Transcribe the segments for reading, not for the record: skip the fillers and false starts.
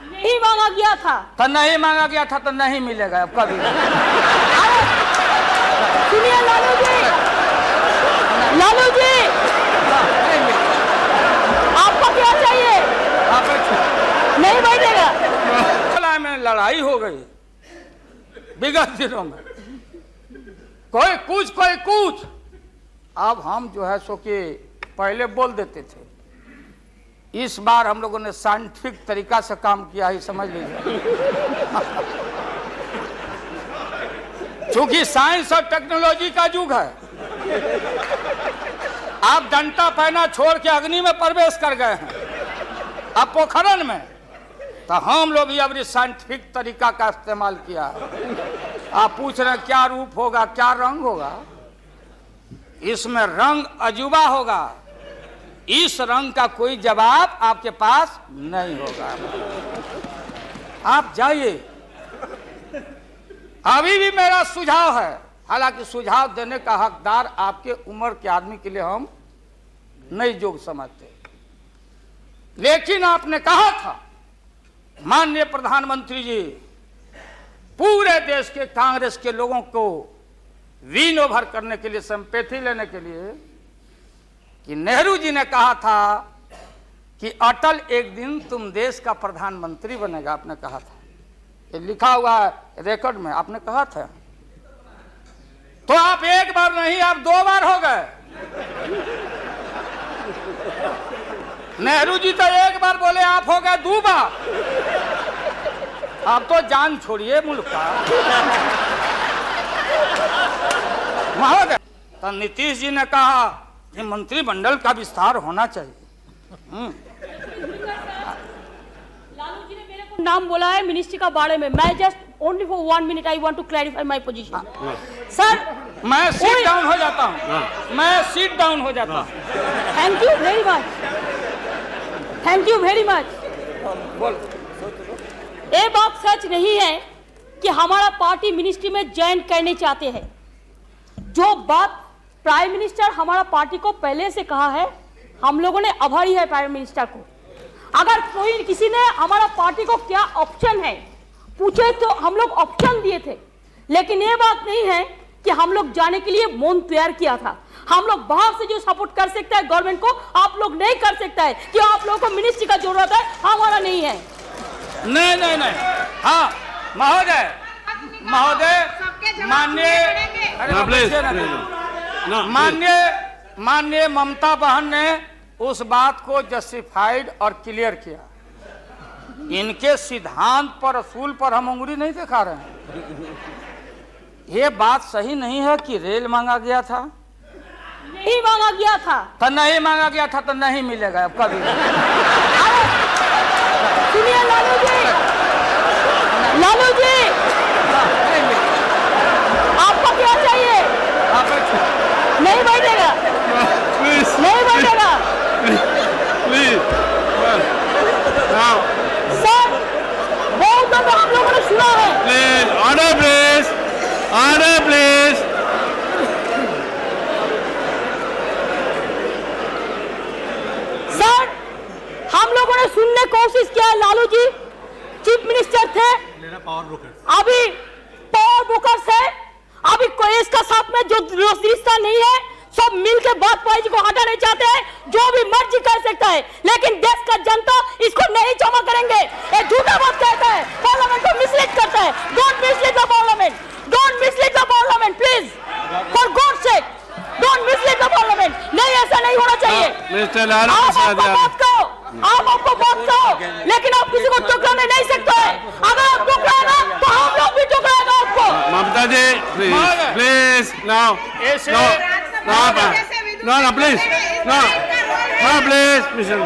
नहीं मांगा गया था। तो नहीं मांगा गया था तो नहीं मिलेगा अब कभी। सुनिए लालू जी, लालू जी, आपको क्या चाहिए? नहीं बैठेगा। में लड़ाई हो गई विगत दिनों में, कोई कुछ। अब हम जो है सो कि पहले बोल देते थे, इस बार हम लोगों ने साइंटिफिक तरीका से काम किया ही समझ लीजिए। क्योंकि साइंस और टेक्नोलॉजी का युग है। आप डंडा पहना छोड़ के अग्नि में प्रवेश कर गए हैं, अब पोखरन में। तो हम लोग अब साइंटिफिक तरीका का इस्तेमाल किया है। आप पूछ रहे हैं क्या रूप होगा, क्या रंग होगा? इसमें रंग अजूबा होगा, इस रंग का कोई जवाब आपके पास नहीं होगा। आप जाइए। अभी भी मेरा सुझाव है, हालांकि सुझाव देने का हकदार आपके उम्र के आदमी के लिए हम नहीं योग्य समझते, लेकिन आपने कहा था माननीय प्रधानमंत्री जी, पूरे देश के कांग्रेस के लोगों को विन ओवर करने के लिए, संपैथी लेने के लिए, कि नेहरू जी ने कहा था कि अटल एक दिन तुम देश का प्रधानमंत्री बनेगा। आपने कहा था, ये लिखा हुआ है रिकॉर्ड में, आपने कहा था। तो आप एक बार नहीं, आप 2 बार हो गए। नेहरू जी तो एक बार बोले, आप हो गए 2 बार। आप तो जान छोड़िए मुल्क का। महोदय, तो नीतीश जी ने कहा कि मंत्रिमंडल का विस्तार होना चाहिए। लालू जी ने मेरे को नाम बोला है मिनिस्ट्री का बारे में। मैं just only for 1 minute I want to clarify my position. Sir, मैं सीट डाउन हो जाता हूँ, मैं सीट डाउन हो जाता हूँ। Thank you very much, thank you very much. ये बात सच नहीं है कि हमारा पार्टी मिनिस्ट्री में ज्वाइन करने चाहते हैं। जो बात प्राइम मिनिस्टर हमारा पार्टी को पहले से कहा है, हम लोगों ने आभारी है प्राइम मिनिस्टर को। अगर कोई किसी ने हमारा पार्टी को क्या ऑप्शन है पूछे तो हम लोग ऑप्शन दिए थे, लेकिन ये बात नहीं है कि हम लोग जाने के लिए मन तैयार किया था। हम लोग बाहर से जो सपोर्ट कर सकता है गवर्नमेंट को, आप लोग नहीं कर सकता है कि आप लोगों को मिनिस्ट्री का जरूरत है, हमारा नहीं है। नहीं। हाँ महोदय, माननीय ममता बहन ने उस बात को जस्टिफाइड और क्लियर किया। इनके सिद्धांत पर, असूल पर हम उंगली नहीं दिखा रहे हैं। ये बात सही नहीं है कि रेल मांगा गया था। नहीं मांगा गया था तो नहीं मांगा गया था तो नहीं मिलेगा अब कभी। सुनिए लालू जी, लालू जी, आपको क्या चाहिए? नहीं बैठेगा, नहीं बैठेगा। सर, बहुत तो हम लोगों ने सुना है। Order please, order please. Sir, हम लोगों ने सुनने की कोशिश किया। लालू जी चीफ मिनिस्टर थे, अभी पावर ब्रोकर्स है। अभी कोई इसका साथ में जो रिश्ता नहीं है, सब मिलकर वाजपेयी जी को हटाने चाहते हैं। जो भी मर्जी कर सकता है, लेकिन देश का जनता इसको नहीं क्षमा करेंगे। ये झूठा बात कहता है, पार्लियामेंट को मिसलीड करता है। Don't mislead the parliament, don't mislead the parliament please, for God sake, don't mislead the parliament. नहीं, ऐसा नहीं होना चाहिए। आप आपको बात कहो, लेकिन आप किसी को टोकराने नहीं सकते हैं। अगर आप टोकराएगा तो हम लोग भी टोकराएगा आपको। Mamata ji please, now please, no please, mister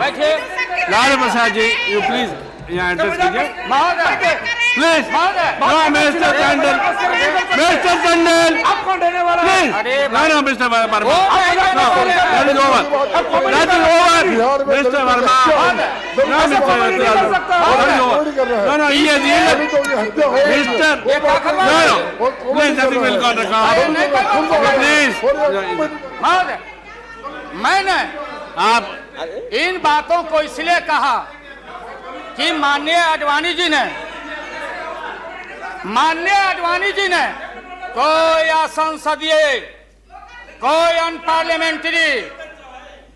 Lalu Prasad ji, you please यहाँ एड्रेस कीजिए please. No mister Tandon, mister Tandon please, no mister Verma, that is over, mister Verma, no mister, no ये mister, no please, nothing will go record please. मैंने आप इन बातों को इसलिए कहा कि माननीय आडवाणी जी ने कोई असंसदीय, कोई अनपार्लियामेंट्री,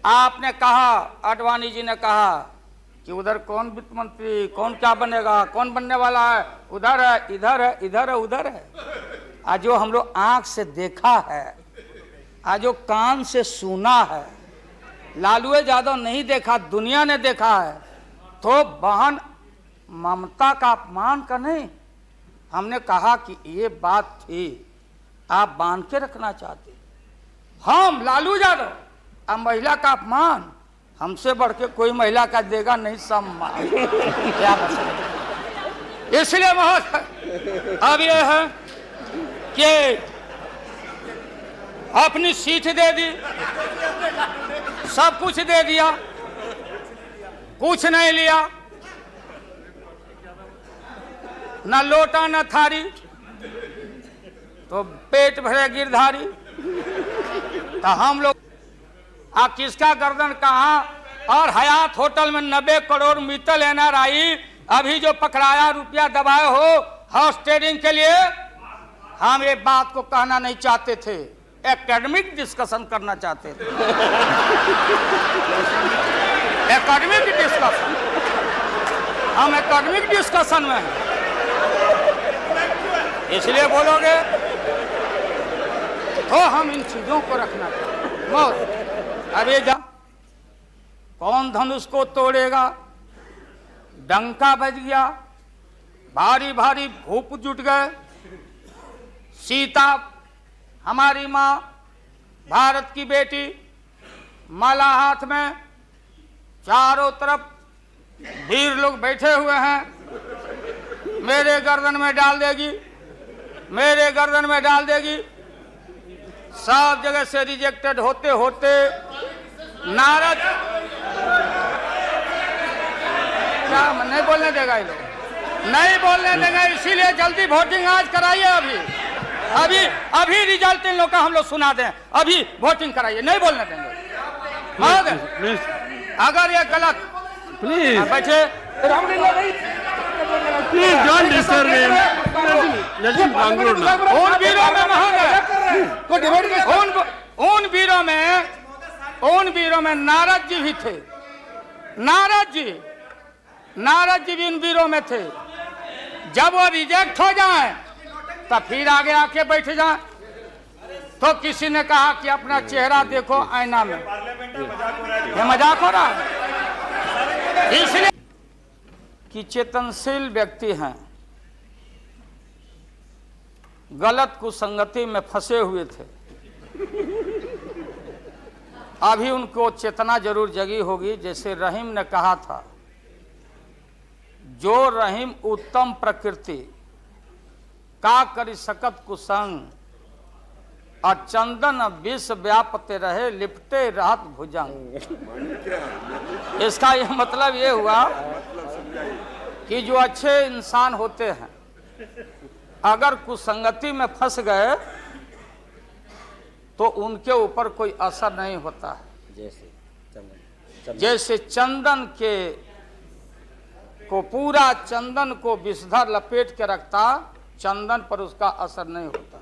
आपने कहा, आडवाणी जी ने कहा कि उधर कौन वित्त मंत्री, कौन क्या बनेगा, कौन बनने वाला है, उधर है, इधर है, इधर है, उधर है। आज जो हम लोग आंख से देखा है, आज जो कान से सुना है, लालू यादव नहीं देखा, दुनिया ने देखा है, तो बहन ममता का अपमान का नहीं। हमने कहा कि ये बात थी, आप बांध के रखना चाहते, हम लालू यादव, अब महिला का अपमान हमसे बढ़ के कोई महिला का देगा नहीं सम्मान। क्या बता, इसलिए महोदय अब ये है कि अपनी सीट दे दी, सब कुछ दे दिया, कुछ नहीं लिया, न लोटा न थारी, तो पेट भरे गिरधारी। तो हम लोग किसका गर्दन कहाँ, और हयात होटल में 90 करोड़ मित्तल NRI अभी जो पकड़ाया, रुपया दबाए हो हाउस ट्रेडिंग के लिए, हम ये बात को कहना नहीं चाहते थे, एकेडमिक डिस्कशन करना चाहते थे। एकेडमिक डिस्कशन, हम एकेडमिक डिस्कशन में हैं, इसलिए बोलोगे तो हम इन चीजों को रखना चाहते। अरे जा, कौन धनुष को तोड़ेगा, डंका बज गया, भारी भारी भूप जुट गए। सीता हमारी माँ, भारत की बेटी, माला हाथ में, चारों तरफ वीर लोग बैठे हुए हैं, मेरे गर्दन में डाल देगी, मेरे गर्दन में डाल देगी। सब जगह से रिजेक्टेड होते होते नारद, क्या नहीं बोलने देगा ये लोग, नहीं बोलने देगा, इसीलिए जल्दी वोटिंग आज कराइए। अभी रिजल्ट इन लोग का हम लोग सुना दें, अभी वोटिंग कराइए, नहीं बोलने देंगे महोदय। अगर ये गलत, प्लीज बैठे, please don't disturb him, let him conclude now. उन वीरों में महोदय, उन वीरों में नारद जी भी थे, नारद जी भी इन वीरों में थे। जब वो रिजेक्ट हो जाए तो फिर आगे आके बैठ जाए। तो किसी ने कहा कि अपना चेहरा देखो आईना में, ये मजाक हो रहा है। इसलिए कि चेतनशील व्यक्ति हैं, गलत कुसंगति में फंसे हुए थे, अभी उनको चेतना जरूर जगी होगी। जैसे रहीम ने कहा था, जो रहीम उत्तम प्रकृति का करी सकत कुसंग, और चंदन विष व्यापते रहे लिपटे रहत भुजंग। इसका यह मतलब ये हुआ कि जो अच्छे इंसान होते हैं, अगर कुसंगति में फंस गए तो उनके ऊपर कोई असर नहीं होता है। जैसे चंदन के को, पूरा चंदन को विषधर लपेट के रखता, चंदन पर उसका असर नहीं होता।